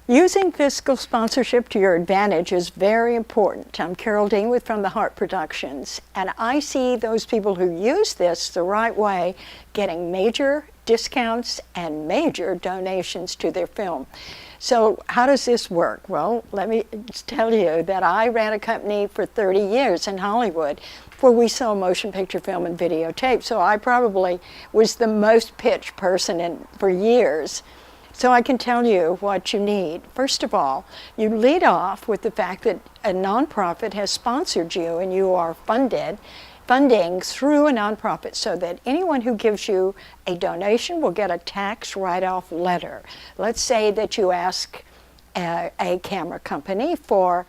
Using fiscal sponsorship to your advantage is very important. I'm Carole Dean From the Heart Productions, and I see those people who use this the right way getting major discounts and major donations to their film. So how does this work? Well, let me tell you that I ran a company for 30 years in Hollywood where we sell motion picture film and videotape. So I probably was the most pitched person for years. So I can tell you what you need. First of all, you lead off with the fact that a nonprofit has sponsored you and you are funding through a nonprofit, so that anyone who gives you a donation will get a tax write-off letter. Let's say that you ask a camera company for,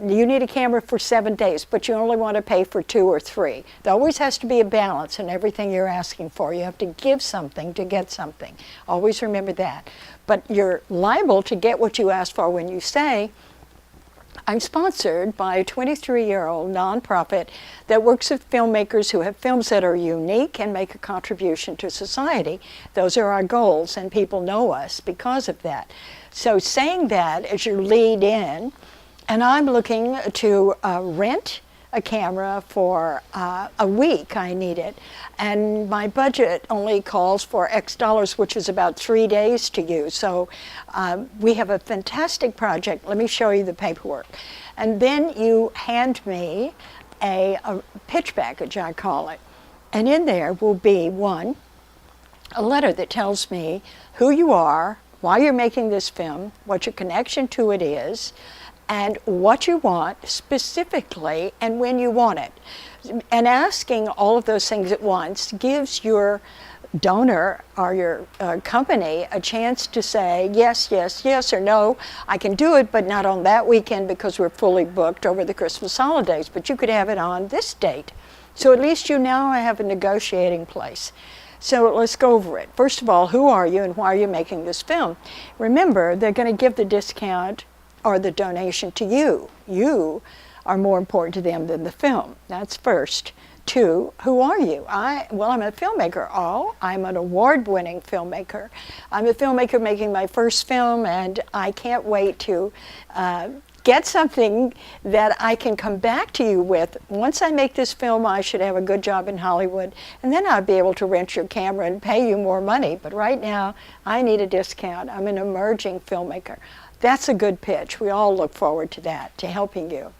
you need a camera for 7 days, but you only want to pay for 2 or 3. There always has to be a balance in everything you're asking for. You have to give something to get something. Always remember that. But you're liable to get what you ask for when you say, I'm sponsored by a 23-year-old nonprofit that works with filmmakers who have films that are unique and make a contribution to society. Those are our goals, and people know us because of that. So saying that as your lead in, and I'm looking to rent a camera for a week, I need it, and my budget only calls for X dollars, which is about 3 days to use. So we have a fantastic project. Let me show you the paperwork. And then you hand me a pitch package, I call it. And in there will be, one, a letter that tells me who you are, why you're making this film, what your connection to it is, and what you want specifically and when you want it. And asking all of those things at once gives your donor or your company a chance to say yes, yes, yes, or no, I can do it, but not on that weekend because we're fully booked over the Christmas holidays, but you could have it on this date. So at least you now have a negotiating place. So let's go over it. First of all, who are you and why are you making this film? Remember, they're going to give the discount or the donation to you. You are more important to them than the film. That's first. 2, who are you? Well, I'm a filmmaker. Oh, I'm an award-winning filmmaker. I'm a filmmaker making my first film, and I can't wait to get something that I can come back to you with. Once I make this film, I should have a good job in Hollywood, and then I'll be able to rent your camera and pay you more money. But right now, I need a discount. I'm an emerging filmmaker. That's a good pitch. We all look forward to that, to helping you.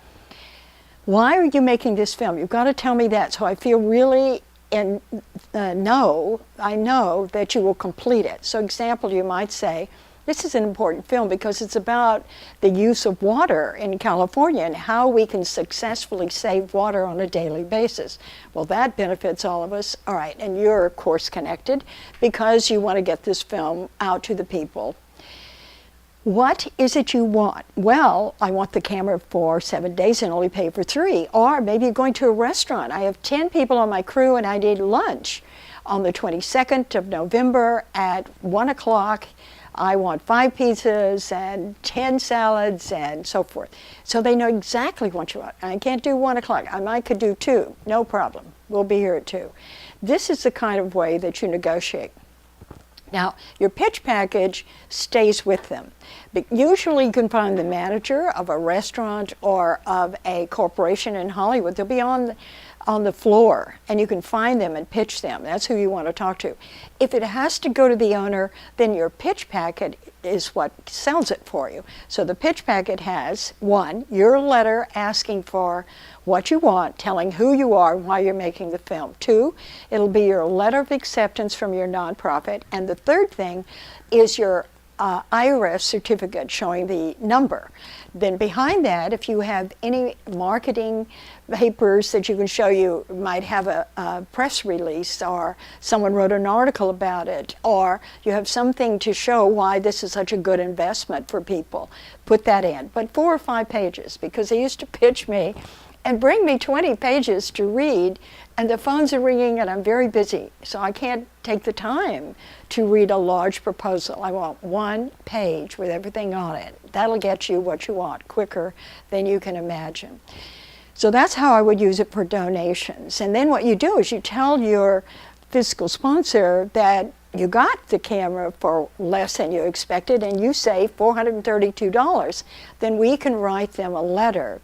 Why are you making this film? You've got to tell me that, so I feel really I know that you will complete it. So example, you might say, this is an important film because it's about the use of water in California and how we can successfully save water on a daily basis. Well, that benefits all of us. All right, and you're, of course, connected because you want to get this film out to the people. What is it you want? Well, I want the camera for 7 days and only pay for 3. Or maybe you're going to a restaurant. I have 10 people on my crew and I need lunch on the 22nd of November at 1 o'clock. I want 5 pizzas and 10 salads and so forth. So they know exactly what you want. I can't do 1 o'clock. I could do 2. No problem. We'll be here at 2. This is the kind of way that you negotiate. Now, your pitch package stays with them. But usually you can find the manager of a restaurant or of a corporation in Hollywood. They'll be on the floor, and you can find them and pitch them. That's who you want to talk to. If it has to go to the owner, then your pitch packet is what sells it for you. So the pitch packet has, 1, your letter asking for what you want, telling who you are, why you're making the film. 2, it'll be your letter of acceptance from your nonprofit. And the third thing is your IRS certificate showing the number. Then behind that, if you have any marketing papers that you can show, you might have a press release, or someone wrote an article about it, or you have something to show why this is such a good investment for people, put that in. But 4 or 5 pages, because they used to pitch me and bring me 20 pages to read, and the phones are ringing and I'm very busy, so I can't take the time to read a large proposal. I want 1 page with everything on it. That'll get you what you want quicker than you can imagine. So that's how I would use it for donations. And then what you do is you tell your fiscal sponsor that you got the camera for less than you expected and you save $432, then we can write them a letter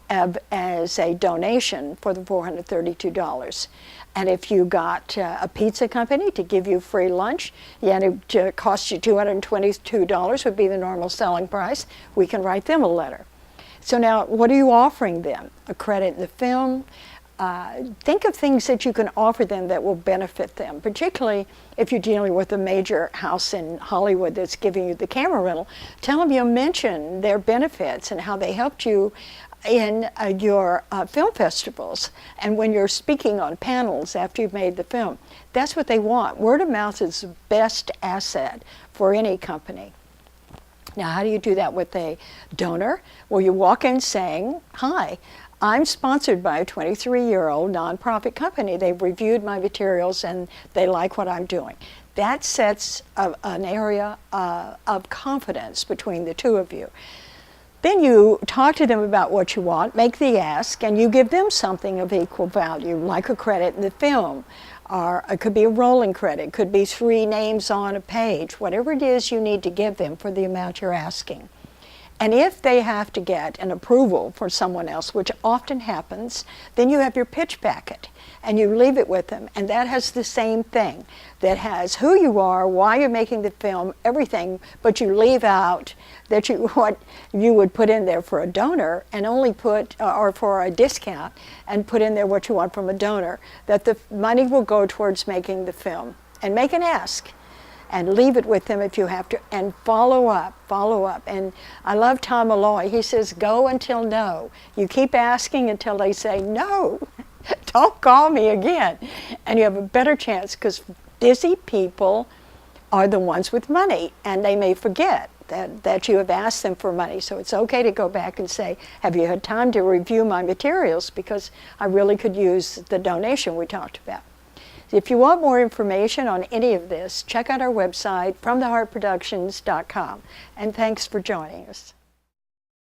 as a donation for the $432. And if you got a pizza company to give you free lunch, and it cost you $222 would be the normal selling price, we can write them a letter. So now, what are you offering them? A credit in the film? Think of things that you can offer them that will benefit them, particularly if you're dealing with a major house in Hollywood that's giving you the camera rental. Tell them you'll mention their benefits and how they helped you in your film festivals and when you're speaking on panels after you've made the film. That's what they want. Word of mouth is the best asset for any company. Now, how do you do that with a donor? Well, you walk in saying, "Hi, I'm sponsored by a 23-year-old nonprofit company. They've reviewed my materials and they like what I'm doing." That sets an area of confidence between the two of you. Then you talk to them about what you want, make the ask, and you give them something of equal value, like a credit in the film, or it could be a rolling credit, it could be 3 names on a page, whatever it is you need to give them for the amount you're asking. And if they have to get an approval for someone else, which often happens, then you have your pitch packet and you leave it with them. And that has the same thing. That has who you are, why you're making the film, everything, but you leave out that what you would put in there for a donor and only put, or for a discount, and put in there what you want from a donor. That the money will go towards making the film. And make an ask. And leave it with them if you have to, and follow up. And I love Tom Malloy. He says, go until no. You keep asking until they say no. Don't call me again. And you have a better chance, because busy people are the ones with money, and they may forget that you have asked them for money. So it's okay to go back and say, have you had time to review my materials? Because I really could use the donation we talked about. If you want more information on any of this, check out our website, FromTheHeartProductions.com. And thanks for joining us.